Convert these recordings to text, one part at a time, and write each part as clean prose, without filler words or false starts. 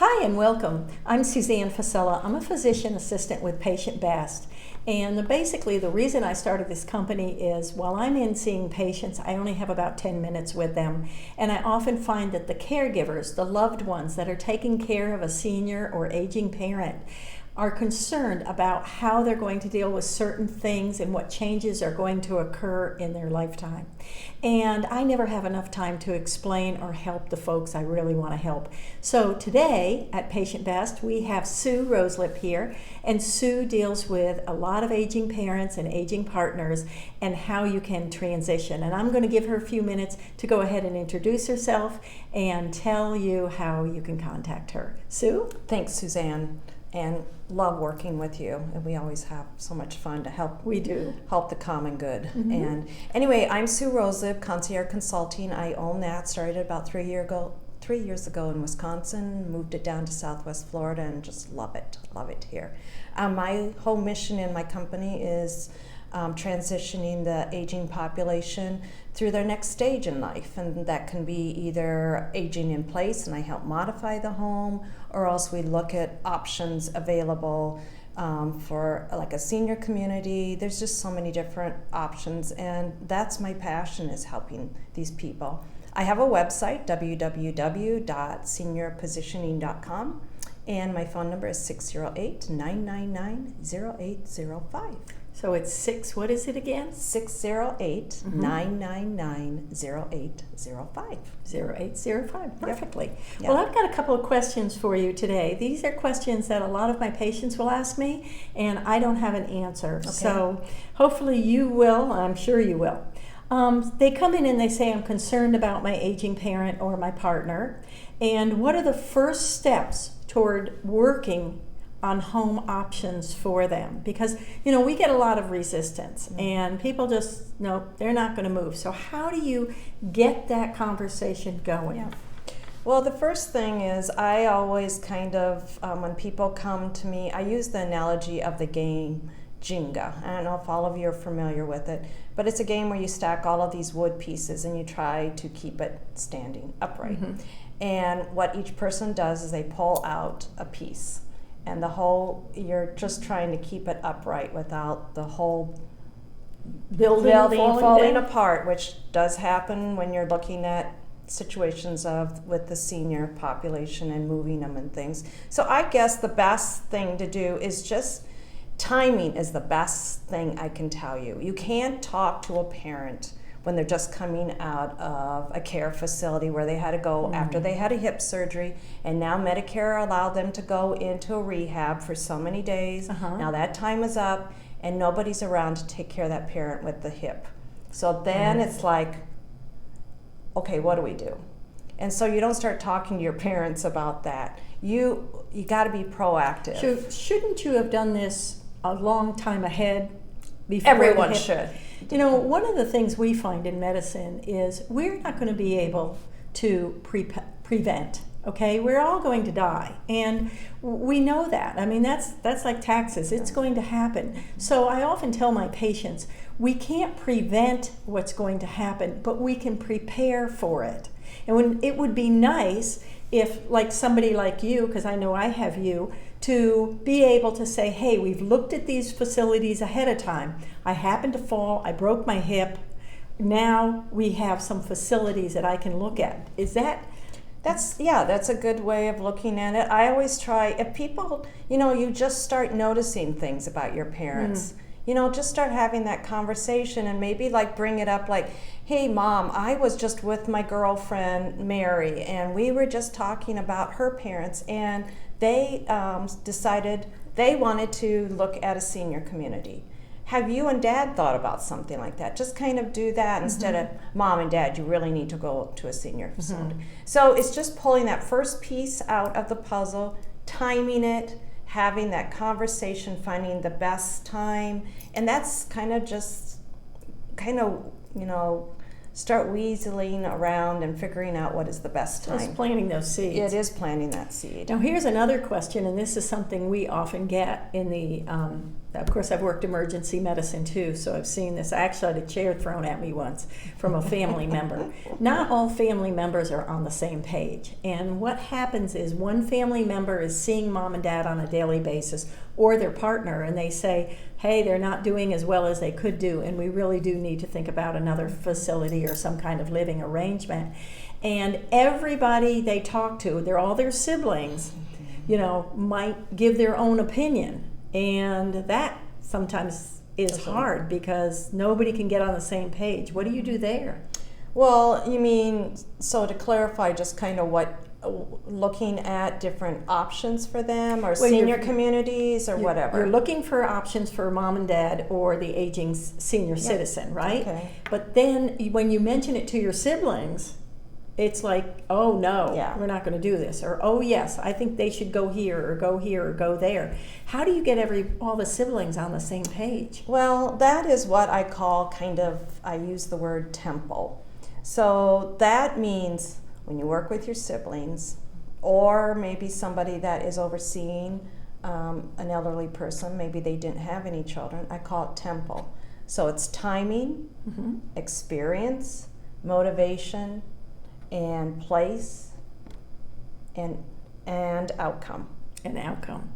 Hi and welcome. I'm Suzanne Fasella. I'm a physician assistant with Patient Best. And basically the reason I started this company is while I'm in seeing patients, I only have about 10 minutes with them. And I often find that the caregivers, the loved ones that are taking care of a senior or aging parent, are concerned about how they're going to deal with certain things and what changes are going to occur in their lifetime. And I never have enough time to explain or help the folks I really want to help. So today at Patient Best, we have Sue Roseliep here, and Sue deals with a lot of aging parents and aging partners and how you can transition. And I'm going to give her a few minutes to go ahead and introduce herself and tell you how you can contact her. Sue? Thanks, Suzanne. And love working with you, and we always have so much fun to help. We do. Help the common good. Mm-hmm. And anyway, I'm Sue Roseliep, Concierge Consulting. I own that. Started about 3 years ago in Wisconsin. Moved it down to Southwest Florida, and just love it. Love it here. My whole mission in my company is transitioning the aging population through their next stage in life, and that can be either aging in place and I help modify the home, or else we look at options available for like a senior community. There's just so many different options, and that's my passion, is helping these people. I have a website, www.seniorpositioning.com, and my phone number is 608-999-0805. So it's what is it again? 608-999-0805. 0805, perfectly. Yep. Well, I've got a couple of questions for you today. These are questions that a lot of my patients will ask me, and I don't have an answer. Okay. So hopefully you will, I'm sure you will. They come in and they say, I'm concerned about my aging parent or my partner, and what are the first steps toward working on home options for them? Because we get a lot of resistance, and people just they're not going to move. So how do you get that conversation going? Yeah. Well, the first thing is I always kind of when people come to me, I use the analogy of the game Jenga. I don't know if all of you are familiar with it, but it's a game where you stack all of these wood pieces and you try to keep it standing upright. Mm-hmm. And what each person does is they pull out a piece. And you're just trying to keep it upright without the whole building falling apart, which does happen when you're looking at situations with the senior population and moving them and things. So I guess the best thing to do is just, timing is the best thing I can tell you. You can't talk to a parent when they're just coming out of a care facility where they had to go after they had a hip surgery, and now Medicare allowed them to go into a rehab for so many days. Now that time is up, and nobody's around to take care of that parent with the hip. So then it's like, okay, what do we do? And so you don't start talking to your parents about that. You got to be proactive. Shouldn't you have done this a long time ahead? Before Everyone should. One of the things we find in medicine is we're not going to be able to prevent. Okay, we're all going to die, and we know that. I mean, that's like taxes. It's going to happen. So I often tell my patients, we can't prevent what's going to happen, but we can prepare for it. And it would be nice if, like somebody like you, because I know I have you, to be able to say, hey, we've looked at these facilities ahead of time. I happened to fall, I broke my hip. Now we have some facilities that I can look at. Is that? That's a good way of looking at it. I always try, if people, you just start noticing things about your parents. Just start having that conversation, and maybe like bring it up like, hey Mom, I was just with my girlfriend Mary, and we were just talking about her parents, and they decided they wanted to look at a senior community. Have you and Dad thought about something like that? Just kind of do that instead of, Mom and Dad, you really need to go to a senior facility. So it's just pulling that first piece out of the puzzle, timing it, having that conversation, finding the best time, and that's start weaseling around and figuring out what is the best time. It's planting those seeds. It is planting that seed. Now here's another question, and this is something we often get in Of course, I've worked emergency medicine too, so I've seen this. I actually had a chair thrown at me once from a family member. Not all family members are on the same page. And what happens is one family member is seeing mom and dad on a daily basis, or their partner, and they say, hey, they're not doing as well as they could do, and we really do need to think about another facility or some kind of living arrangement. And everybody they talk to, they're all their siblings, might give their own opinion. And that sometimes is hard because nobody can get on the same page. What do you do there? Well, you mean, so to clarify, just kind of looking at different options for them, or senior communities, or whatever? You're looking for options for mom and dad or the aging senior citizen, right? Okay. But then when you mention it to your siblings, it's like, oh no, we're not going to do this, or oh yes, I think they should go here or go there. How do you get all the siblings on the same page? Well, that is what I call I use the word tempo. So that means when you work with your siblings, or maybe somebody that is overseeing an elderly person, maybe they didn't have any children, I call it tempo. So it's timing, experience, motivation, and place, and outcome. An outcome.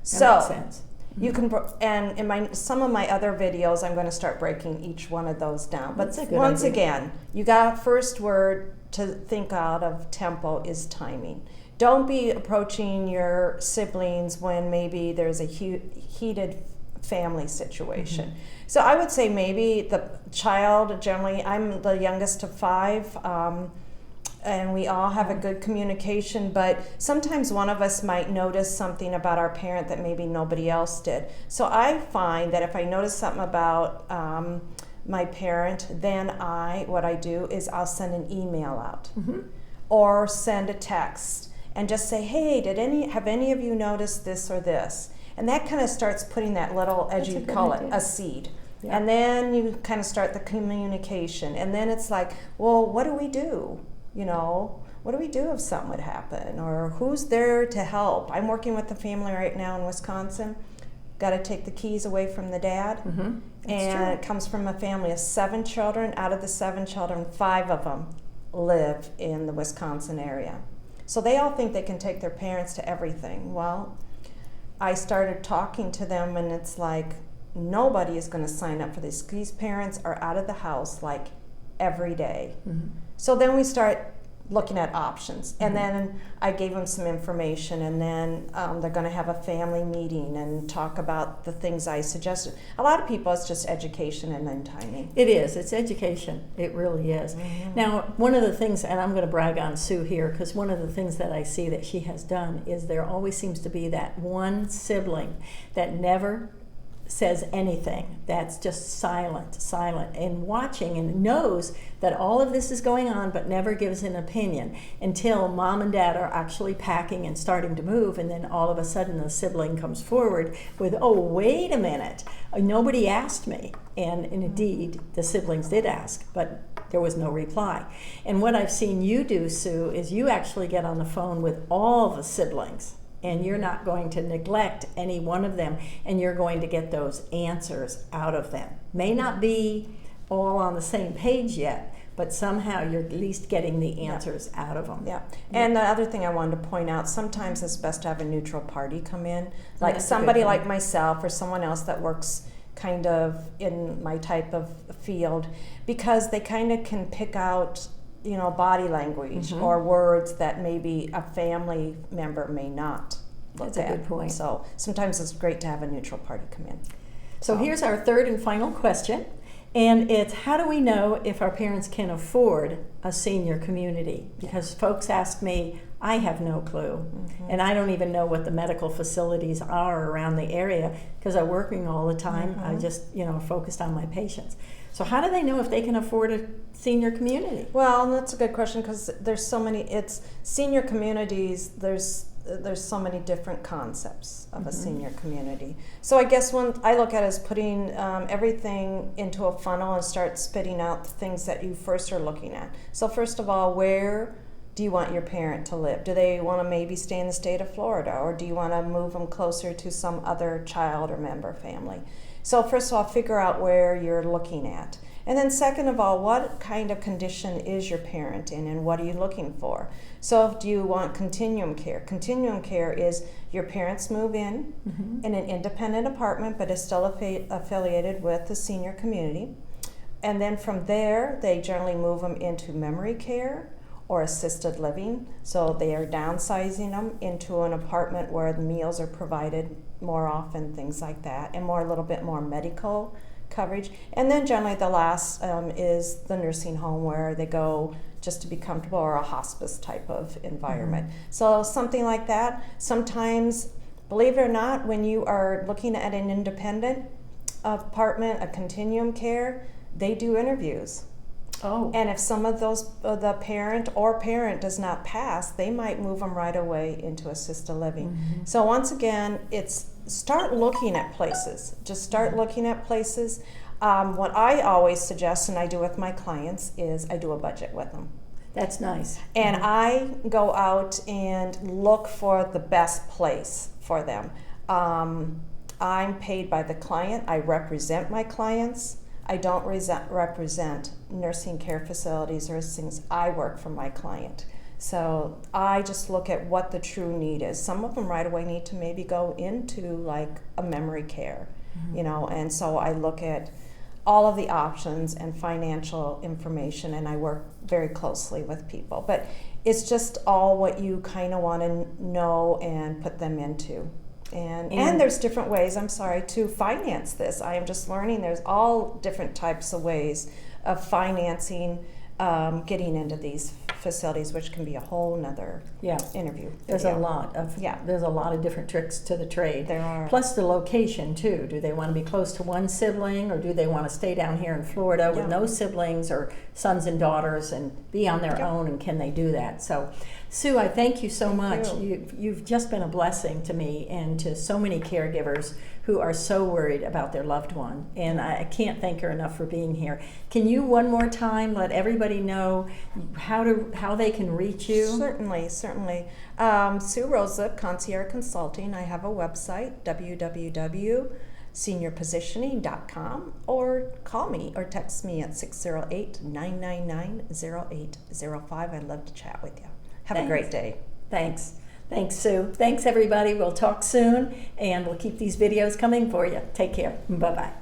That So makes sense. you can, and in some of my other videos, I'm going to start breaking each one of those down. But once again, you got first word to think out of tempo is timing. Don't be approaching your siblings when maybe there's a heated family situation. So I would say maybe the child, generally, I'm the youngest of 5, and we all have a good communication, but sometimes one of us might notice something about our parent that maybe nobody else did. So I find that if I notice something about my parent, then what I do is I'll send an email out or send a text and just say, hey, have any of you noticed this or this? And that kind of starts putting that little, as you call it, a seed. Yeah. And then you kind of start the communication. And then it's like, well, what do we do? What do we do if something would happen? Or who's there to help? I'm working with a family right now in Wisconsin. Got to take the keys away from the dad. And it comes from a family of 7 children. Out of the 7 children, 5 of them live in the Wisconsin area. So they all think they can take their parents to everything. Well, I started talking to them, and it's like, nobody is going to sign up for this. These parents are out of the house like every day. So then we start looking at options, and then I gave them some information, and then they're going to have a family meeting and talk about the things I suggested. A lot of people, it's just education and then timing. It is. It's education. It really is. Now, one of the things, and I'm going to brag on Sue here, because one of the things that I see that she has done is there always seems to be that one sibling that never says anything, that's just silent, and watching, and knows that all of this is going on, but never gives an opinion until mom and dad are actually packing and starting to move, and then all of a sudden the sibling comes forward with, oh, wait a minute, nobody asked me. And indeed, the siblings did ask, but there was no reply. And what I've seen you do, Sue, is you actually get on the phone with all the siblings, and you're not going to neglect any one of them, and you're going to get those answers out of them. May not be all on the same page yet, but somehow you're at least getting the answers out of them. Yeah. And the other thing I wanted to point out, sometimes it's best to have a neutral party come in, like somebody like myself or someone else that works kind of in my type of field, because they kind of can pick out body language or words that maybe a family member may not look at. That's a good point. So sometimes it's great to have a neutral party come in. So here's our third and final question, and it's, how do we know if our parents can afford a senior community? Because folks ask me, I have no clue, and I don't even know what the medical facilities are around the area because I'm working all the time. I just, focused on my patients. So how do they know if they can afford a senior community? Well, that's a good question, because there's so many, senior communities, there's so many different concepts of a senior community. So I guess one I look at it as putting everything into a funnel and start spitting out the things that you first are looking at. So first of all, where do you want your parent to live? Do they want to maybe stay in the state of Florida, or do you want to move them closer to some other child or member family? So first of all, figure out where you're looking at. And then second of all, what kind of condition is your parent in, and what are you looking for? So do you want continuum care? Continuum care is your parents move in in an independent apartment, but is still affiliated with the senior community. And then from there, they generally move them into memory care or assisted living. So they are downsizing them into an apartment where the meals are provided more often, things like that, and a little bit more medical coverage. And then generally the last is the nursing home, where they go just to be comfortable, or a hospice type of environment. So something like that. Sometimes, believe it or not, when you are looking at an independent apartment, a continuum care, they do interviews. Oh. And if some of those, the parent does not pass, they might move them right away into assisted living. So once again, it's start looking at places. Just start looking at places. What I always suggest, and I do with my clients, is I do a budget with them. That's nice. And I go out and look for the best place for them. I'm paid by the client. I represent my clients. I don't represent nursing care facilities or things. I work for my client. So I just look at what the true need is. Some of them right away need to maybe go into like a memory care, you know, and so I look at all of the options and financial information, and I work very closely with people. But it's just all what you kind of want to know and put them into. And there's different ways, to finance this. I am just learning there's all different types of ways of financing getting into these facilities, which can be a whole nother interview. There's a lot of different tricks to the trade. There are. Plus the location too. Do they want to be close to one sibling, or do they want to stay down here in Florida with no siblings, or sons and daughters, and be on their own, and can they do that? So Sue, I thank you so much. You've just been a blessing to me and to so many caregivers who are so worried about their loved one. And I can't thank her enough for being here. Can you one more time let everybody know how they can reach you? Certainly. Sue Roseliep, Concierge Consulting. I have a website, www.seniorpositioning.com, or call me or text me at 608-999-0805. I'd love to chat with you. Have a great day. Thanks, Sue. Thanks, everybody. We'll talk soon, and we'll keep these videos coming for you. Take care. Bye-bye.